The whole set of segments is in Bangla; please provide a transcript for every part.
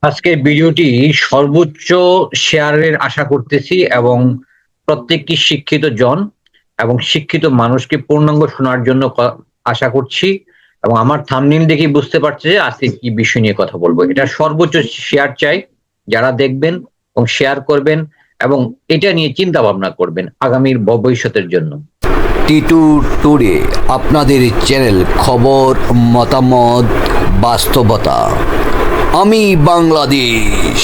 আজকের ভিডিওটি সর্বোচ্চ শেয়ারের আশা করতেছি এবং প্রত্যেকটি শিক্ষিত জন এবং শিক্ষিত মানুষকে পূর্ণাঙ্গ শোনার জন্য আশা করছি। এবং আমার থাম্বনেইল দেখেই বুঝতে পারছে যে আজকে কি বিষয় নিয়ে কথা বলবো। এটা সর্বোচ্চ শেয়ার চাই, যারা দেখবেন এবং শেয়ার করবেন এবং এটা নিয়ে চিন্তা ভাবনা করবেন আগামীর ভবিষ্যতের জন্য। টিটু টুডে, আপনাদের চ্যানেল, খবর, মতামত, বাস্তবতা। আমি বাংলাদেশ।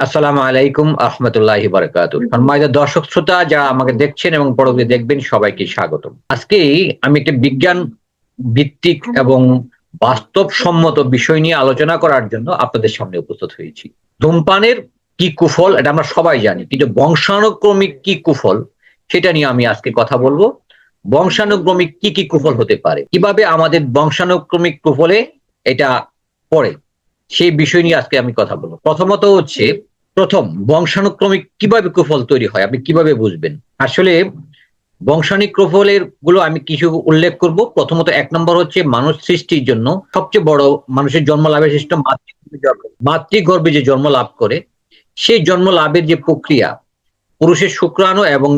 আসসালামু আলাইকুম রহমতুল্লাহি বারাকাতুহু। সম্মানিত দর্শক শ্রোতা যারা আমাকে দেখছেন এবং পরবর্তী দেখবেন, সবাইকে স্বাগতম। আজকে আমি একটা বিজ্ঞান ভিত্তিক এবং বাস্তবসম্মত বিষয় নিয়ে আলোচনা করার জন্য আপনাদের সামনে উপস্থিত হয়েছি। ধূমপানের কি কুফল এটা আমরা সবাই জানি, কিন্তু বংশানুক্রমিক কি কুফল সেটা নিয়ে আমি আজকে কথা বলবো। বংশানুক্রমিক কি কি কুফল হতে পারে, কিভাবে আমাদের বংশানুক্রমিক কুফলে এটা পড়ে, সেই বিষয় নিয়ে আজকে আমি কথা বলবো। প্রথমত হচ্ছে, প্রথম বংশানুক্রমিক কিভাবে কুফল তৈরি হয় আপনি কিভাবে বুঝবেন। আসলে বংশানুক্রমিক কুফলের গুলো আমি কিছু উল্লেখ করব। প্রথমত এক নম্বর হচ্ছে মানুষ সৃষ্টির জন্য সবচেয়ে বড় মানুষের জন্ম লাভের সিস্টেম মাতৃগর্ভে যে জন্ম লাভ করে, সেই জন্ম লাভের যে প্রক্রিয়া, পুরুষের শুক্রাণু এবং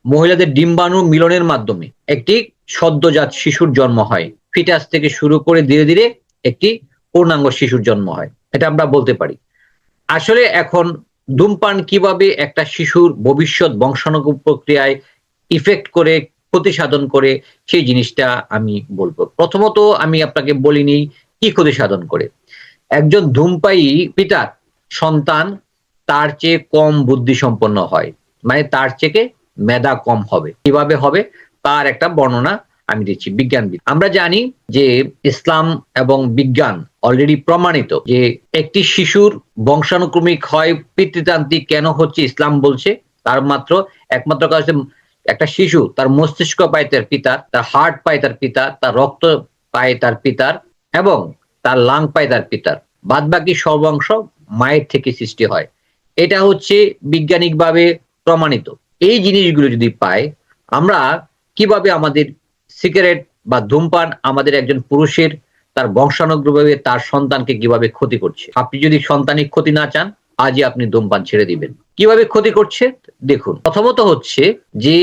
মহিলাদের ডিম্বাণু মিলনের মাধ্যমে একটি সদ্যজাত শিশুর জন্ম হয়। ফিটাস থেকে শুরু করে ধীরে ধীরে একটি পূর্ণাঙ্গ শিশুর জন্ম হয়, এটা আমরা বলতে পারি। আসলে এখন ধূমপান কিভাবে একটা শিশুর ভবিষ্যৎ বংশাণু প্রক্রিয়ায় ইফেক্ট করে, ক্ষতি সাধন করে, সেই জিনিসটা আমি বলবো। প্রথমত আমি আপনাকে বলিনি কি ক্ষতি সাধন করে। একজন ধূমপায়ী পিতার সন্তান তার চেয়ে কম বুদ্ধি সম্পন্ন হয়, মানে তার চেয়ে মেধা কম হবে। কিভাবে হবে তার একটা বর্ণনা আমি দিচ্ছি। বিজ্ঞানবিদ আমরা জানি যে ইসলাম এবং বিজ্ঞান অলরেডি প্রমাণিত যে একটি শিশুর বংশানুক্রমিক হয় পিতৃতান্ত্রিক কেন হচ্ছে, ইসলাম বলছে তার একমাত্র কাজ একটা শিশু তার মস্তিষ্ক পায় তার পিতার, তার হার্ট পায় তার পিতার, তার রক্ত পায় তার পিতার এবং তার লাং পায় তার পিতার। বাদ বাকি সব অংশ মায়ের থেকে সৃষ্টি হয়। এটা হচ্ছে বিজ্ঞানিকভাবে প্রমাণিত। এই জিনিসগুলো যদি পাই, আমরা কিভাবে আমাদের সিগারেট বা ধূমপান আমাদের একজন পুরুষের তার বংশানুক্রমে তার সন্তানকে কিভাবে ক্ষতি করছে। আপনি যদি সন্তানিক ক্ষতি না চান, আজই আপনি ধূমপান ছেড়ে দিবেন। কিভাবে ক্ষতি করছে দেখুন। প্রথমত হচ্ছে যে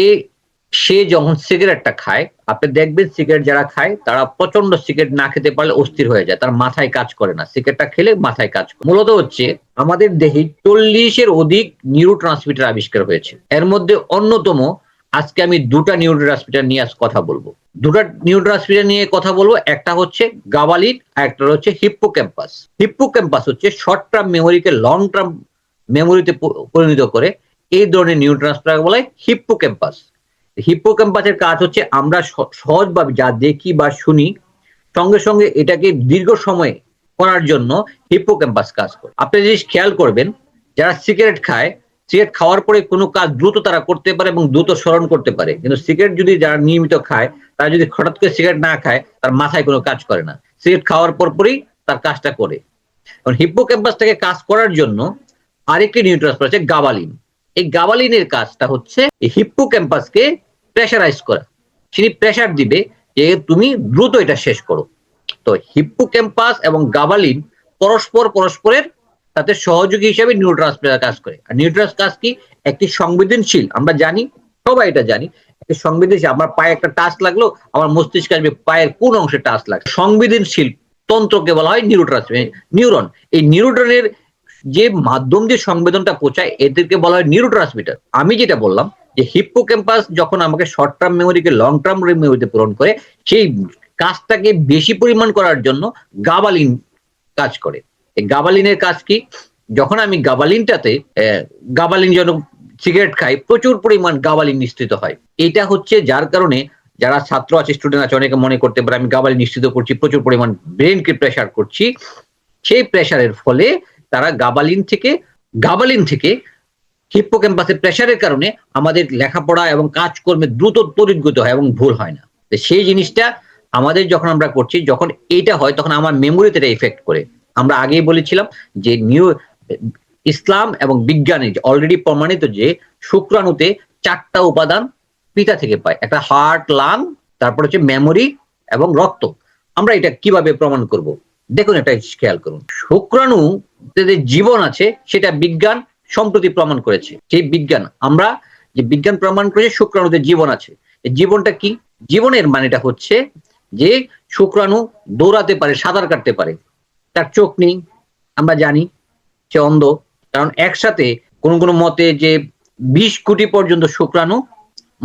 সে যখন সিগারেটটা খায়, আপনি দেখবেন সিগারেট যারা খায় তারা প্রচন্ড সিগারেট না খেতে পারলে অস্থির হয়ে যায়, তার মাথায় কাজ করে না। সিগারেটটা খেলে মাথায় কাজ করে। মূলত হচ্ছে আমাদের দেহে 40-এর অধিক নিউরো ট্রান্সমিটার আবিষ্কার হয়েছে। এর মধ্যে অন্যতম আজকে আমি দুটা নিউরো ট্রান্সমিটার নিয়ে কথা বলবো। দুটা নিউরো ট্রান্সমিটার নিয়ে কথা বলবো। একটা হচ্ছে গাবালিন আর একটা হচ্ছে হিপ্পোক্যাম্পাস। হিপ্পোক্যাম্পাস হচ্ছে শর্ট টার্ম মেমোরিকে লং টার্ম মেমোরিতে পরিণত করে। এই ধরনের নিউরো ট্রান্সমিটার বলে হিপ্পোক্যাম্পাস। হিপ্পোক্যাম্পাসের কাজ হচ্ছে আমরা সহজভাবে যা দেখি বা শুনি, সঙ্গে সঙ্গে এটাকে দীর্ঘ সময় করার জন্য হিপ্পোক্যাম্পাস কাজ করে। আপনি জিনিস খেয়াল করবেন, যারা সিগারেট খায়, সিগারেট খাওয়ার পরে কোনো কাজ দ্রুত তারা করতে পারে এবং দ্রুত স্মরণ করতে পারে, কিন্তু সিগারেট যদি যারা নিয়মিত খায়, তারা যদি হঠাৎ করে সিগারেট না খায়, তার মাথায় কোনো কাজ করে না। সিগারেট খাওয়ার পরই তার কাজটা করে। কারণ হিপ্পোক্যাম্পাসটাকে কাজ করার জন্য আরেকটি নিউরোট্রান্সমিটার আছে গাবালিন। এই গাবালিনের কাজটা হচ্ছে এই হিপ্পোক্যাম্পাসকে প্রেসারাইজ করা। তিনি প্রেসার দিবে যে তুমি দ্রুত এটা শেষ করো। তো হিপ্পোক্যাম্পাস এবং গাবালিন পরস্পরের তাতে সহযোগী হিসেবে নিউরোট্রান্সমিটার কাজ করে। আর নিউরোট্রান্স কাজ কি? একটি সংবেদনশীল, আমরা জানি, সবাই এটা জানি, একটি সংবেদনশীল। আমার পায়ে একটা টাচ লাগলো, আমার মস্তিষ্কে আসবে পায়ের কোন অংশে টাচ লাগছে। সংবেদনশীল তন্ত্রকে বলা হয় নিউরোট্রান্সমিটার, নিউরন। এই নিউরনের যে মাধ্যম দিয়ে সংবেদনটা পৌঁছায়, এদেরকে বলা হয় নিউরোট্রান্সমিটার। আমি যেটা বললাম যে হিপ্পোক্যাম্পাস যখন আমাকে শর্ট টার্ম মেমোরিকে লং টার্ম মেমোরিতে পূরণ করে, সেই কাজটাকে বেশি পরিমাণ করার জন্য গাবালিন কাজ করে। এই গাবালিনের কাজ কি? যখন আমি গাবালিন যেন সিগারেট খাই, প্রচুর পরিমাণ গাবালিন নিঃসৃত হয়। এটা হচ্ছে যার কারণে যারা ছাত্র আছে, স্টুডেন্ট আছে, অনেকে মনে করতে পারে আমি গাবালিন নিঃসৃত করছি, প্রচুর পরিমাণ ব্রেনকে প্রেসার করছি। সেই প্রেসারের ফলে তারা গাবালিন থেকে হিপ্পোক্যাম্পাসের প্রেসারের কারণে আমাদের লেখাপড়া এবং কাজকর্মে দ্রুত তড়িৎগত হয় এবং ভুল হয় না। সেই জিনিসটা আমাদের যখন আমরা করছি, যখন এইটা হয়, তখন আমার মেমোরিতে এটা ইফেক্ট করে। আমরা আগেই বলেছিলাম যে ইসলাম এবং বিজ্ঞানে অলরেডি প্রমাণিত যে শুক্রাণুতে 4টা উপাদান পিতা থেকে পায়। একটা হার্ট, লাং, তারপর হচ্ছে মেমোরি এবং রক্ত। আমরা এটা কিভাবে প্রমাণ করব? দেখুন, এটা খেয়াল করুন, শুক্রাণু যে জীবন আছে সেটা বিজ্ঞান সম্প্রতি প্রমাণ করেছে। সেই বিজ্ঞান, আমরা যে বিজ্ঞান প্রমাণ করেছে শুক্রাণুতে জীবন আছে। এই জীবনটা কি? জীবনের মানেটা হচ্ছে যে শুক্রাণু দৌড়াতে পারে, সাঁতার কাটতে পারে। তার চোখ নেই, আমরা জানি, সে অন্ধ। কারণ একসাথে কোন কোন মতে যে 20 কোটি পর্যন্ত শুক্রাণু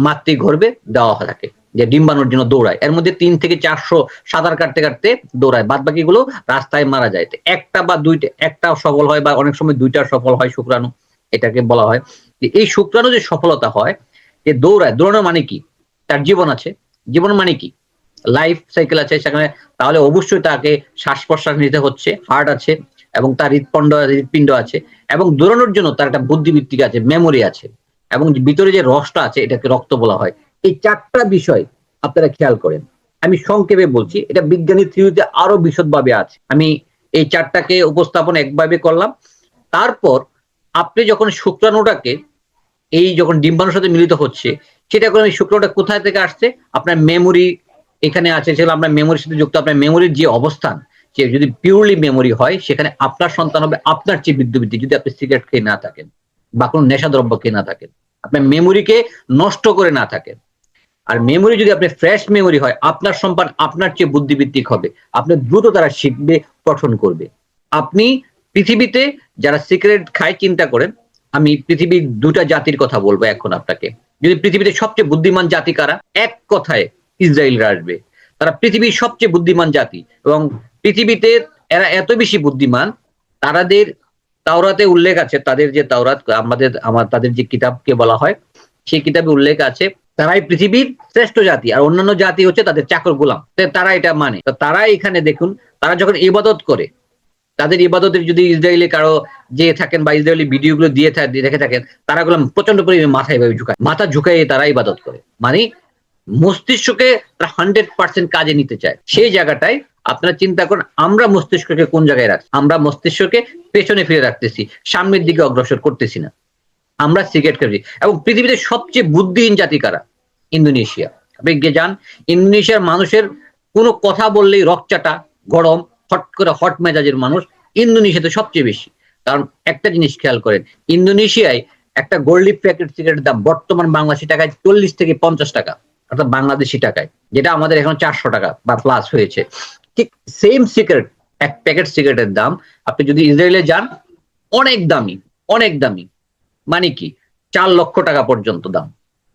মাতৃগর্ভে দেওয়া থাকে, যে ডিম্বাণুর জন্য দৌড়ায়। এর মধ্যে 3 থেকে 400 সাঁতার কাটতে কাটতে দৌড়ায়, বাদ বাকিগুলো রাস্তায় মারা যায়। একটা বা দুইটা, একটা সফল হয় বা অনেক সময় দুইটা সফল হয় শুক্রাণু, এটাকে বলা হয়। এই শুক্রাণু যে সফলতা হয়, যে দৌড়ায়, দৌড়ানোর মানে কি? তার জীবন আছে। জীবন মানে কি? লাইফ সাইকেল আছে সেখানে। তাহলে অবশ্যই তাকে শ্বাস প্রশ্বাস নিতে হচ্ছে, হার্ট আছে এবং তার হৃৎপিণ্ড আছে, এবং দৌড়ানোর জন্য তার একটা বুদ্ধিবৃত্তিক আছে, মেমোরি আছে, এবং ভিতরে যে রসটা আছে এটাকে রক্ত বলা হয়। এই 4টা বিষয় আপনারা খেয়াল করেন। আমি সংক্ষেপে বলছি, এটা বিজ্ঞানী থিওরিতে আরো বিশদভাবে আছে। আমি এই 4টাকে উপস্থাপন একভাবে করলাম। তারপর আপনি যখন শুক্রাণুটাকে এই যখন ডিম্বাণুর সাথে মিলিত হচ্ছে, সেটা করে শুক্রাণুটা কোথায় থেকে আসছে? আপনার মেমোরি এখানে আছে, সেগুলো আপনার মেমোরির সাথে যুক্ত। আপনার মেমোরির যে অবস্থান, যে যদি পিওরলি মেমোরি হয়, সেখানে আপনার সন্তান হবে আপনার চেয়ে বিদ্যুৎ, যদি আপনি সিগারেট খেয়ে না থাকেন বা কোনো নেশাদ্রব্য খেয়ে না থাকেন, আপনার মেমোরিকে নষ্ট করে না থাকেন। আর মেমোরি যদি আপনি ফ্রেশ মেমোরি হয়, আপনার সন্তান আপনার চেয়ে বুদ্ধিবৃত্তিক হবে, আপনি দ্রুত তারা শিখবে, পঠন করবে। আপনি পৃথিবীতে যারা সিগারেট খায়, চিন্তা করেন, আমি পৃথিবীর 2টা জাতির কথা বলবো এখন আপনাকে। যদি পৃথিবীতে সবচেয়ে বুদ্ধিমান জাতি কারা? এক কথায় ইসরায়েলরা আসবে। তারা পৃথিবীর সবচেয়ে বুদ্ধিমান জাতি, এবং পৃথিবীতে এরা এত বেশি বুদ্ধিমান, তাদের তাওরাতে উল্লেখ আছে, তাদের যে তাওরাত, তাদের যে কিতাবকে বলা হয়, সেই কিতাবে উল্লেখ আছে তারাই পৃথিবীর শ্রেষ্ঠ জাতি, আর অন্যান্য জাতি হচ্ছে তাদের চাকর গোলাম। তারা এটা মানে, তো তারা এখানে দেখুন, তারা যখন ইবাদত করে, তাদের ইবাদতের যদি ইসরায়েলে কারো যে থাকেন বা ইসরায়েলি ভিডিওগুলো দেখে থাকেন, তারা গুলো প্রচন্ড পরিমাণে মাথা এভাবে ঝুঁকায়, মাথা ঝুঁকাই তারা ইবাদত করে। মানে মস্তিষ্ককে তারা 100% কাজে নিতে চায়। সেই জায়গাটায় আপনারা চিন্তা করেন, আমরা মস্তিষ্ককে কোন জায়গায় রাখছি? আমরা মস্তিষ্ককে পেছনে ফিরে রাখতেছি, সামনের দিকে অগ্রসর করতেছি না। আমরা সিগারেট খাচ্ছি। এবং পৃথিবীতে সবচেয়ে বুদ্ধিহীন জাতি কারা? ইন্দোনেশিয়া। আপনি গিয়ে যান, ইন্দোনেশিয়ার মানুষের কোনো কথা বললেই রকচাটা, গরম, হট করে হট মেজাজের মানুষ ইন্দোনেশিয়াতে সবচেয়ে বেশি। কারণ একটা জিনিস খেয়াল করেন, ইন্দোনেশিয়ায় একটা গোল্ড লিফ প্যাকেট সিগারেটের দাম বর্তমান বাংলাদেশি টাকায় 40 থেকে 50 টাকা, অর্থাৎ বাংলাদেশি টাকায়, যেটা আমাদের এখন 400 টাকা বা প্লাস হয়েছে। ঠিক সেম সিগারেট, এক প্যাকেট সিগারেটের দাম আপনি যদি ইসরায়েলে যান, অনেক দামি, অনেক দামি। মানে কি? 4 লক্ষ টাকা পর্যন্ত দাম।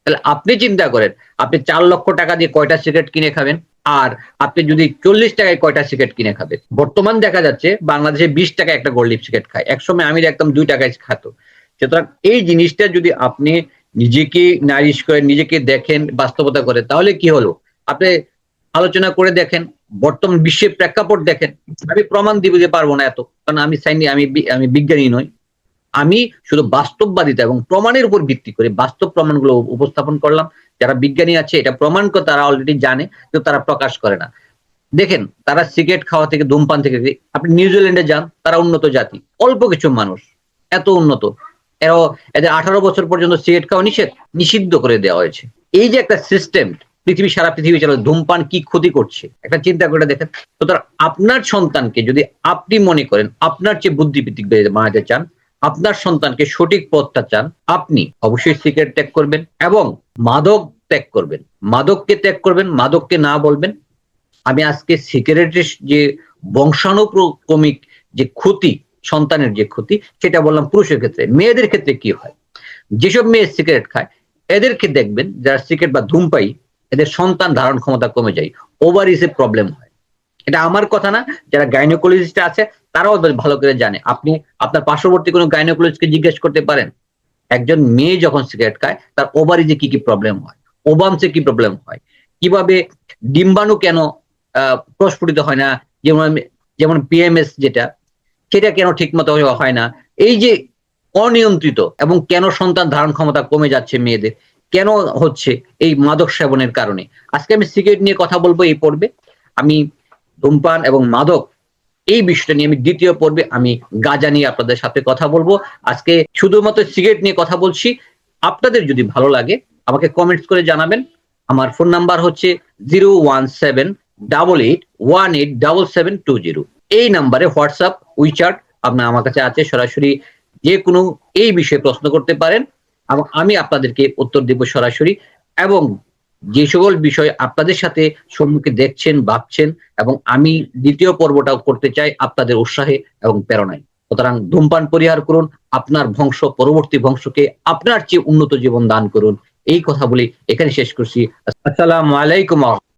তাহলে আপনি চিন্তা করেন, আপনি 4 লক্ষ টাকা দিয়ে কয়টা সিগারেট কিনে খাবেন? আর আপনি যদি 40 টাকায় কয়টা সিগারেট কিনে খাবেন? বর্তমান দেখা যাচ্ছে বাংলাদেশে 20 টাকায় একটা গোল্ড লিফ সিগারেট খায়, একসময় আমি দেখতাম 2 টাকায় খাতো। সুতরাং এই জিনিসটা যদি আপনি নিজেকে নারিশ করেন, নিজেকে দেখেন, বাস্তবতা করে, তাহলে কি হলো? আপনি আলোচনা করে দেখেন, বর্তমান বিশ্বের প্রেক্ষাপট দেখেন। আমি প্রমাণ দিতে পারবো না এত, কারণ আমি বিজ্ঞানী নই। আমি শুধু বাস্তববাদিতা এবং প্রমাণের উপর ভিত্তি করে বাস্তব প্রমাণগুলো উপস্থাপন করলাম। যারা বিজ্ঞানী আছে এটা প্রমাণ করে, তারা অলরেডি জানে, কিন্তু তারা প্রকাশ করে না। দেখেন, তারা সিগারেট খাওয়া থেকে, ধূমপান থেকে, আপনি নিউজিল্যান্ডে যান, তারা উন্নত জাতি, অল্প কিছু মানুষ, এত উন্নত, এদের 18 বছর পর্যন্ত সিগারেট খাওয়া নিষিদ্ধ করে দেওয়া হয়েছে। এই যে একটা সিস্টেম সারা পৃথিবী চলে, ধূমপান কি ক্ষতি করছে একটা চিন্তা করে দেখেন। সুতরাং আপনার সন্তানকে যদি আপনি মনে করেন আপনার চেয়ে বুদ্ধিবৃত্তিক বানাতে চান, আপনার সন্তানকে সঠিক পথটা চান, আপনি অবশ্যই সিগারেট ত্যাগ করবেন এবং মাদক ত্যাগ করবেন। মাদককে ত্যাগ করবেন, মাদককে না বলবেন। আমি আজকে সিগারেটের যে বংশানুক্রমিক যে ক্ষতি, সন্তানের যে ক্ষতি, সেটা বললাম পুরুষের ক্ষেত্রে। মেয়েদের ক্ষেত্রে কি হয়? যেসব মেয়ে সিগারেট খায়, এদেরকে দেখবেন যারা সিগারেট বা ধূমপায়ী, এদের সন্তান ধারণ ক্ষমতা কমে যায়, ওভারিসে প্রবলেম হয়। এটা আমার কথা না, যারা গাইনোকোলজিস্ট আছে তারাও ভালো করে জানে। আপনি আপনার পার্শ্ববর্তী কোনো গাইনোকোলজিস্টকে জিজ্ঞেস করতে পারেন, একজন মেয়ে যখন সিগারেট খায় তার ওভারিজে কি কি প্রবলেম হয়, ওভামসে কি প্রবলেম হয়, কিভাবে ডিম্বাণু কেন প্রস্ফুটিত হয় না, যেমন পিএমএস যেটা, সেটা কেন ঠিক মতো হয় না, এই যে অনিয়ন্ত্রিত, এবং কেন সন্তান ধারণ ক্ষমতা কমে যাচ্ছে মেয়েদের, কেন হচ্ছে? এই মাদক সেবনের কারণে। আজকে আমি সিগারেট নিয়ে কথা বলবো এই পর্বে। আমি ধূমপান এবং মাদক এই বিষয়টা নিয়ে আমি দ্বিতীয় পর্বে আমি গাঁজা নিয়ে আপনাদের সাথে কথা বলবো। আজকে শুধুমাত্র সিগারেট নিয়ে কথা বলছি। আপনাদের যদি ভালো লাগে আমাকে কমেন্টস করে জানাবেন। আমার ফোন নাম্বার হচ্ছে 01788187720। এই নাম্বারে হোয়াটসঅ্যাপ, উইচ্যাট আপনার আমার কাছে আছে, সরাসরি যে কোনো এই বিষয়ে প্রশ্ন করতে পারেন এবং আমি আপনাদেরকে উত্তর দেব সরাসরি। এবং যে সকল বিষয় আপনাদের সাথে সম্মুখে দেখছেন, ভাবছেন, এবং আমি দ্বিতীয় পর্বটাও করতে চাই আপনাদের উৎসাহে এবং প্রেরণায়। সুতরাং ধূমপান পরিহার করুন, আপনার বংশ পরবর্তী বংশকে আপনার চেয়ে উন্নত জীবন দান করুন। এই কথা বলে এখানে শেষ করছি। আসসালামু আলাইকুম।